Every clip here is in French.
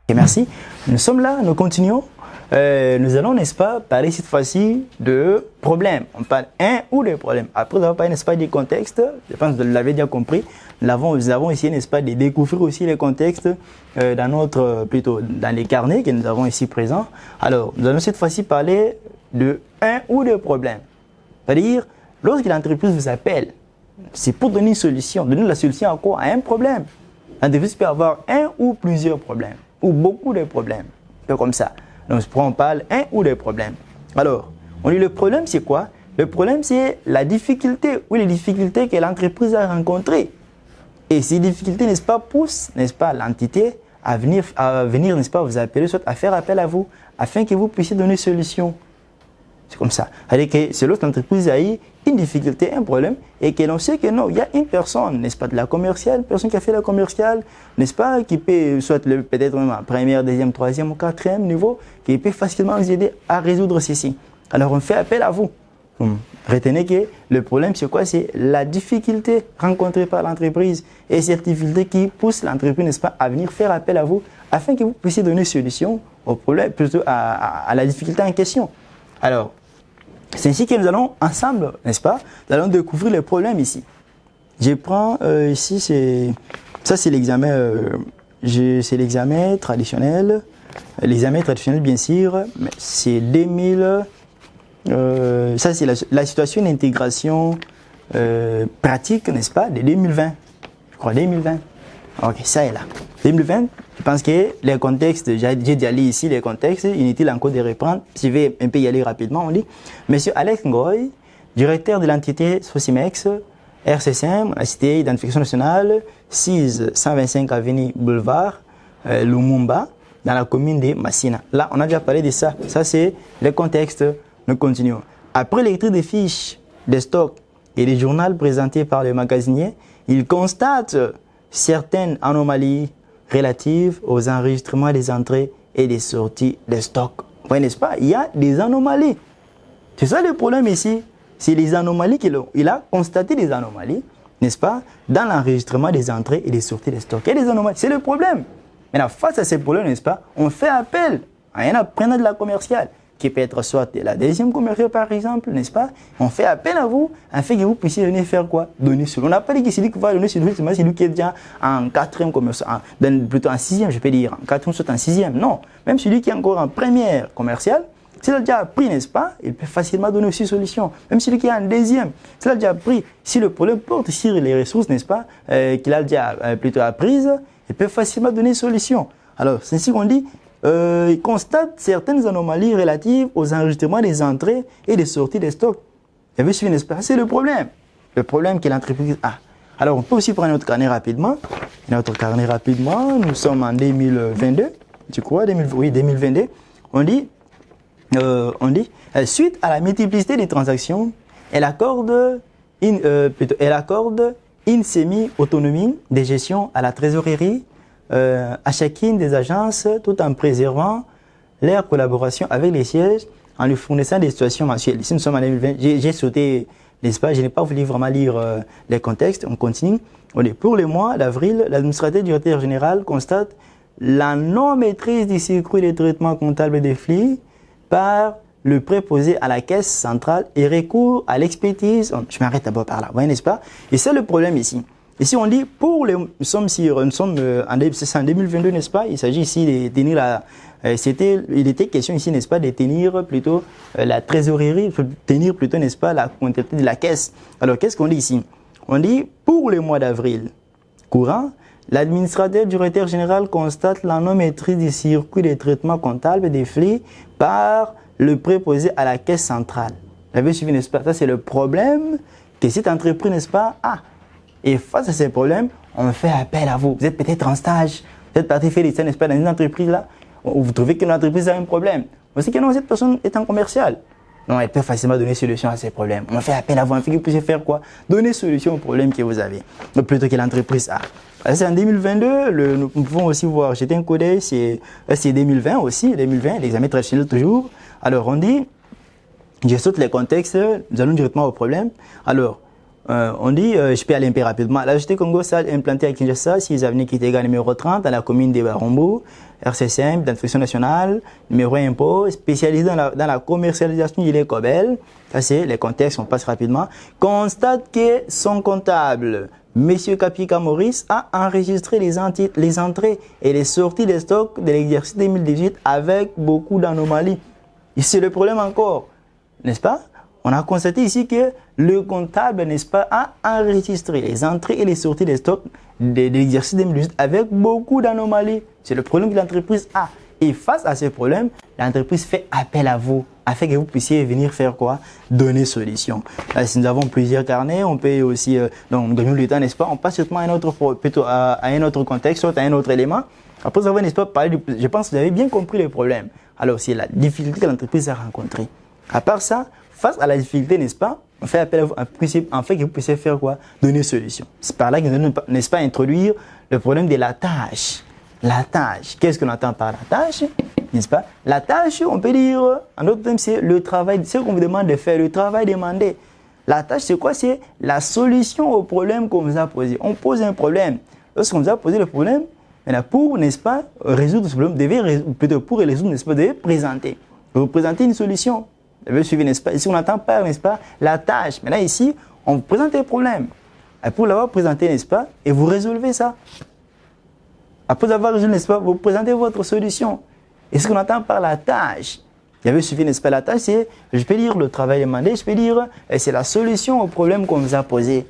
Et merci. Nous sommes là, nous continuons. Nous allons, n'est-ce pas, parler cette fois-ci de problèmes. On parle un ou deux problèmes. Après, nous avons parlé, n'est-ce pas, des contextes. Je pense que vous l'avez déjà compris. Nous avons essayé, n'est-ce pas, de découvrir aussi les contextes dans les carnets que nous avons ici présents. Alors, nous allons cette fois-ci parler de un ou deux problèmes. C'est-à-dire, lorsque l'entreprise vous appelle, c'est pour donner une solution. Donner la solution à quoi? À un problème. L'entreprise peut avoir un ou plusieurs problèmes, ou beaucoup de problèmes. Un peu comme ça. Donc, on parle un ou des problèmes. Alors, on dit le problème, c'est quoi? Le problème, c'est la difficulté ou les difficultés que l'entreprise a rencontrées. Et ces difficultés, n'est-ce pas, poussent, n'est-ce pas, l'entité à venir, n'est-ce pas, vous appeler, soit à faire appel à vous, afin que vous puissiez donner solution. C'est comme ça. C'est-à-dire que c'est lorsque l'entreprise a eu une difficulté, un problème, et que l'on sait que non, il y a une personne, n'est-ce pas, de la commerciale, une personne qui a fait la commerciale, n'est-ce pas, qui peut, soit peut-être même à premier, deuxième, troisième ou quatrième niveau, qui peut facilement vous aider à résoudre ceci. Alors on fait appel à vous. Retenez que le problème, c'est quoi? C'est la difficulté rencontrée par l'entreprise et cette difficulté qui pousse l'entreprise, n'est-ce pas, à venir faire appel à vous afin que vous puissiez donner solution au problème, plutôt à la difficulté en question. Alors, c'est ainsi que nous allons ensemble, n'est-ce pas, nous allons découvrir les problèmes ici. Je prends ici, ça c'est l'examen, c'est l'examen traditionnel. L'examen traditionnel, bien sûr, c'est 2000. Ça c'est la situation d'intégration pratique, n'est-ce pas, de 2020. Je crois 2020. Ok, ça est là. 2020, je pense que les contextes, j'ai déjà lu ici les contextes, inutile encore de reprendre. Je vais un peu y aller rapidement. On dit, Monsieur Alex Ngoy, directeur de l'entité Sosimex, RCCM, la cité d'identification nationale, 625 avenue Boulevard, Lumumba, dans la commune de Massina. Là, on a déjà parlé de ça. Ça, c'est le contexte. Nous continuons. Après l'écriture des fiches, des stocks et des journaux présentés par le magasinier, il constate certaines anomalies relatives aux enregistrements des entrées et des sorties des stocks. Oui, n'est-ce pas? Il y a des anomalies. C'est ça le problème ici. C'est les anomalies qu'il a constaté des anomalies, n'est-ce pas, dans l'enregistrement des entrées et des sorties des stocks. Il y a des anomalies. C'est le problème. Maintenant, face à ces problèmes, n'est-ce pas, on fait appel à un apprenant de la commerciale, qui peut être soit la deuxième commerciale par exemple, n'est-ce pas? On fait appel à vous afin que vous puissiez venir faire quoi? Donner solution. On n'a pas dit que c'est lui qui va donner solution, c'est lui qui est déjà en quatrième commercial, plutôt en sixième, je peux dire, en quatrième, soit en sixième. Non, même celui qui est encore en première commerciale, s'il a déjà appris, n'est-ce pas? Il peut facilement donner aussi solution. Même celui qui est en deuxième, s'il a déjà appris, si le problème porte sur les ressources, n'est-ce pas? Qu'il a déjà plutôt apprises, il peut facilement donner solution. Alors, c'est ainsi qu'on dit. Il constate certaines anomalies relatives aux enregistrements des entrées et des sorties des stocks. Vous avez suivi, n'est-ce pas? C'est le problème que l'entreprise a. Alors, on peut aussi prendre notre carnet rapidement. Nous sommes en 2022, tu crois, 2022. On dit, suite à la multiplicité des transactions, elle accorde une semi-autonomie de gestion à la trésorerie, à chacune des agences, tout en préservant leur collaboration avec les sièges, en lui fournissant des situations mensuelles. Ici, nous sommes en 2020. J'ai sauté, n'est-ce pas? Je n'ai pas voulu vraiment lire les contextes. On continue. Pour le mois d'avril, l'administrateur directeur général constate la non-maîtrise du circuit de traitement comptable des flux par le préposé à la caisse centrale et recours à l'expertise. Je m'arrête d'abord par là, n'est-ce pas? Et c'est le problème ici. Ici, on dit, en 2022, n'est-ce pas? Il s'agit ici de tenir il était question ici, n'est-ce pas, de tenir plutôt la trésorerie, tenir plutôt, n'est-ce pas, la comptabilité de la caisse. Alors, qu'est-ce qu'on dit ici? On dit, pour le mois d'avril courant, l'administrateur directeur général constate la non-maîtrise du circuit de traitement comptable des flux par le préposé à la caisse centrale. Vous avez suivi, n'est-ce pas? Ça, c'est le problème que cette entreprise, n'est-ce pas, a. Et face à ces problèmes, on fait appel à vous. Vous êtes peut-être en stage, vous êtes parti faire des stages, n'est-ce pas, dans une entreprise là, où vous trouvez que l'entreprise a un problème. Vous savez que non, cette personne est en commercial. Non, elle peut facilement donner solution à ces problèmes. On fait appel à vous, afin que vous puissiez faire quoi? Donner solution aux problèmes que vous avez. Donc, plutôt que l'entreprise a. C'est en 2022, nous pouvons aussi voir, j'étais un coup d'œil, c'est 2020 aussi, 2020, l'examen traditionnel toujours. Alors, on dit, je saute les contextes, nous allons directement au problème. Alors, On dit, je peux aller un peu rapidement. La société Congo Sal implantée à Kinshasa, 6 avenue Kitega numéro 30, à la commune de Barombo, RC5, d'inscription nationale, numéro 1 impôt, spécialisé dans la commercialisation du lait Cobel. Ça, c'est les contextes, on passe rapidement. Constate que son comptable, Monsieur Kapika Maurice, a enregistré les entrées et les sorties des stocks de l'exercice 2018 avec beaucoup d'anomalies. Et c'est le problème encore, n'est-ce pas? On a constaté ici que le comptable, n'est-ce pas, a enregistré les entrées et les sorties des stocks de l'exercice 2018 avec beaucoup d'anomalies. C'est le problème que l'entreprise a. Et face à ce problème, l'entreprise fait appel à vous afin que vous puissiez venir faire quoi? Donner solution. Là, si nous avons plusieurs carnets, on peut aussi, donc, gagner le temps, n'est-ce pas? On passe sûrement à un autre contexte, soit à un autre élément. Après avoir, n'est-ce pas, parlé je pense que vous avez bien compris le problème. Alors, c'est la difficulté que l'entreprise a rencontrée. À part ça, face à la difficulté, n'est-ce pas, on fait appel à vous afin que vous puissiez faire quoi? Donner solution. C'est par là que nous allons, n'est-ce pas, introduire le problème de la tâche. La tâche. Qu'est-ce qu'on entend par la tâche? N'est-ce pas? La tâche, on peut dire, en d'autres termes, c'est le travail, c'est ce qu'on vous demande de faire, le travail demandé. La tâche, c'est quoi? C'est la solution au problème qu'on vous a posé. On pose un problème. Lorsqu'on vous a posé le problème, maintenant, pour, n'est-ce pas, résoudre ce problème, peut-être pour résoudre, n'est-ce pas, vous devez présenter. Vous présentez une solution. Vous devez suivre, n'est-ce pas? Ici, on entend par, n'est-ce pas, la tâche. Maintenant, ici, on vous présente un problème. Et pour l'avoir présenté, n'est-ce pas, et vous résolvez ça. Après avoir résolu, n'est-ce pas, vous présentez votre solution. Et ce qu'on entend par la tâche, il y avait suivi, n'est-ce pas, la tâche, c'est, je peux dire le travail demandé, je peux dire, c'est la solution au problème qu'on vous a posé.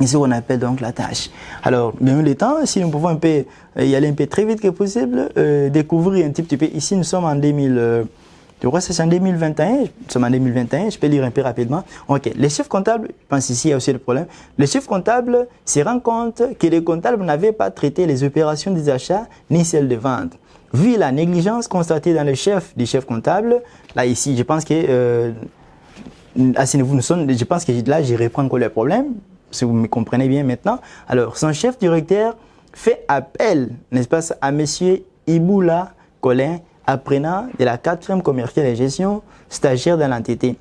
C'est ce qu'on appelle donc la tâche. Alors, bien le temps, si nous pouvons un peu y aller un peu très vite que possible, découvrir un petit peu. Ici, nous sommes en 2000, je crois que c'est en 2021. Nous sommes en 2021, je peux lire un peu rapidement. Ok, les chefs comptables, je pense ici, il y a aussi le problème. Les chefs comptables se rendent compte que les comptables n'avaient pas traité les opérations des achats ni celles de vente. Vu la négligence constatée dans le chef des chefs comptables, là, ici, je pense que, à ce niveau, je pense que là, je reprends encore le problème. Si vous me comprenez bien maintenant. Alors, son chef directeur fait appel, n'est-ce pas, à M. Iboula Colin, apprenant de la 4e commerciale et gestion, stagiaire dans l'entité,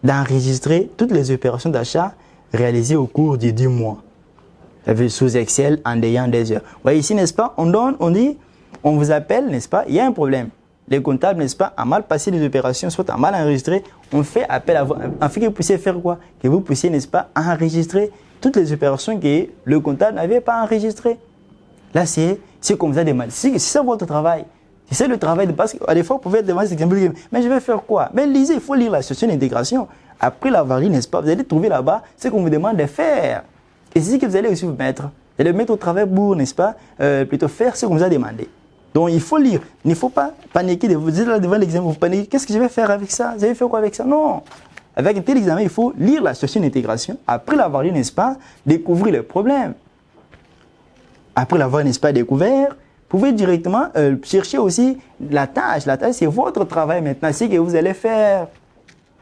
d'enregistrer toutes les opérations d'achat réalisées au cours des 10 mois. Sous Excel, en ayant des heures. Vous voyez ici, n'est-ce pas, on dit, on vous appelle, n'est-ce pas, il y a un problème. Les comptables, n'est-ce pas, a mal passé les opérations, soit a mal enregistré. On fait appel à vous, afin que vous puissiez faire quoi? Que vous puissiez, n'est-ce pas, enregistrer toutes les opérations que le comptable n'avait pas enregistrées. Là, c'est ce qu'on vous a demandé. C'est ça votre travail. C'est le travail de base. À des fois, vous pouvez demander cet exemple, mais je vais faire quoi? Mais lisez, il faut lire la session d'intégration. Après l'avoir lu, n'est-ce pas, vous allez trouver là-bas ce qu'on vous demande de faire. Et c'est ce que vous allez aussi vous mettre. Vous allez mettre au travail pour, n'est-ce pas, plutôt faire ce qu'on vous a demandé. Donc, il faut lire. Il ne faut pas paniquer. Vous êtes là devant l'examen, vous paniquez. Qu'est-ce que je vais faire avec ça? Vous allez faire quoi avec ça? Non. Avec un tel examen, il faut lire la session d'intégration. Après l'avoir lu, n'est-ce pas, découvrir le problème. Après l'avoir, n'est-ce pas, découvert, vous pouvez directement chercher aussi la tâche. La tâche, c'est votre travail maintenant. C'est ce que vous allez faire.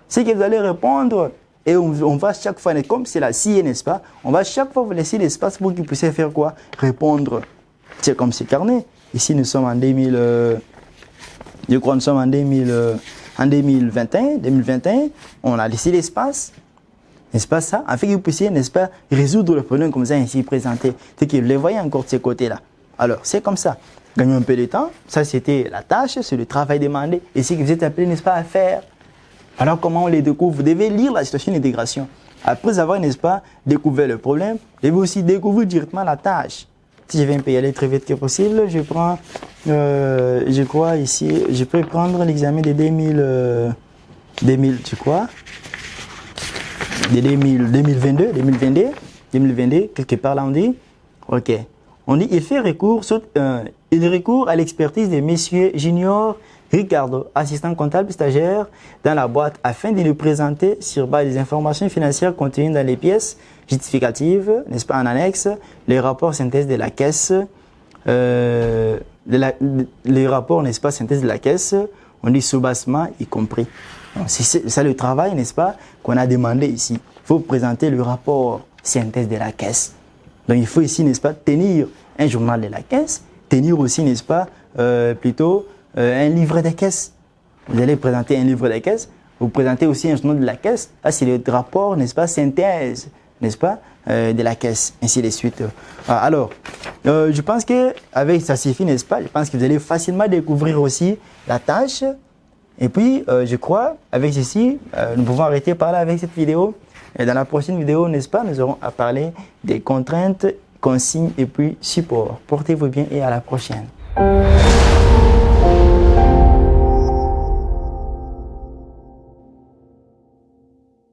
C'est ce que vous allez répondre. Et on va chaque fois, comme c'est la CIE, n'est-ce pas, on va chaque fois vous laisser l'espace pour que vous puissiez faire quoi? Répondre. C'est comme ce carnet. Ici, nous sommes en 2000, je crois que nous sommes en 2021, on a laissé l'espace, n'est-ce pas ça, afin que vous puissiez, n'est-ce pas, résoudre le problème comme ça ici présenté. C'est que vous les voyez encore de ce côté-là. Alors, c'est comme ça. Gagnons un peu de temps. Ça, c'était la tâche, c'est le travail demandé. Et c'est que vous êtes appelé, n'est-ce pas, à faire. Alors, comment on les découvre? Vous devez lire la situation d'intégration. Après avoir, n'est-ce pas, découvert le problème, vous devez aussi découvrir directement la tâche. Si je vais un peu y aller très vite que possible, je prends, je crois ici, je peux prendre l'examen de 2022, quelque part là on dit, ok. On dit, il recourt à l'expertise de messieurs Junior Ricardo, assistant comptable stagiaire dans la boîte, afin de lui présenter sur base des informations financières contenues dans les pièces justificatives, n'est-ce pas, en annexe, les rapports synthèse de la caisse, les rapports, n'est-ce pas, synthèse de la caisse, on dit sous-bassement y compris. C'est ça le travail, n'est-ce pas, qu'on a demandé ici. Il faut présenter le rapport synthèse de la caisse. Donc il faut ici, n'est-ce pas, tenir un journal de la caisse, tenir aussi, n'est-ce pas, plutôt un livret de caisse. Vous allez présenter un livret de caisse, vous présentez aussi un journal de la caisse. Là, c'est le rapport, n'est-ce pas, synthèse n'est-ce pas, de la caisse, ainsi de suite. Alors, je pense qu'avec ça suffit, n'est-ce pas? Je pense que vous allez facilement découvrir aussi la tâche. Et puis, je crois, avec ceci, nous pouvons arrêter par là avec cette vidéo. Et dans la prochaine vidéo, n'est-ce pas, nous aurons à parler des contraintes, consignes et puis support. Portez-vous bien et à la prochaine.